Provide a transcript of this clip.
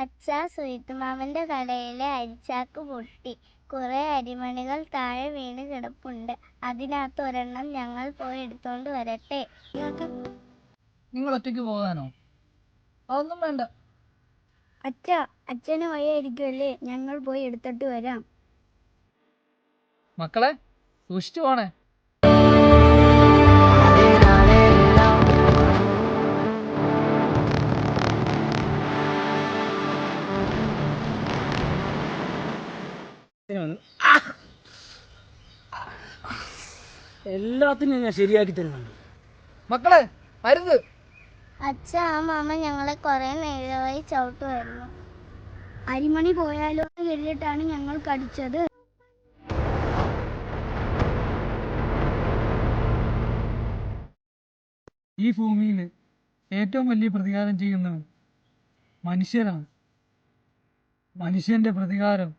അച്ഛാ, സുയിത്തുമാമന്റെ കടയിലെ അരിച്ചാക്ക് പൊട്ടി. കുറെ അരിമണികൾ താഴെ വീണ് കിടപ്പുണ്ട്. അതിനകത്ത് ഒരെണ്ണം ഞങ്ങൾ പോയി എടുത്തോണ്ട് വരട്ടെ? നിങ്ങൾ ഒറ്റയ്ക്ക് പോകാനോ? അതൊന്നും വേണ്ട. അച്ഛാ, അച്ഛന് വയ്യായിരിക്കുമല്ലേ? ഞങ്ങൾ പോയി എടുത്തിട്ട് വരാം. മക്കളെ, സൂക്ഷിച്ചു പോണേ. എല്ലാത്തിനും ഞാൻ ശരിയാക്കി തരുന്നുണ്ട്. മക്കളെ, മരുന്ന്. അച്ഛാ, ആ മാമ ഞങ്ങളെ കുറെ നേരമായി ചവിട്ടുമായിരുന്നു. അരിമണി പോയാലോ എന്ന് കരുതിയിട്ടാണ് ഞങ്ങൾ കടിച്ചത്. ഈ ഭൂമിയിൽ ഏറ്റവും വലിയ പ്രതികാരം ചെയ്യുന്നവൻ മനുഷ്യരാണ്. മനുഷ്യന്റെ പ്രതികാരം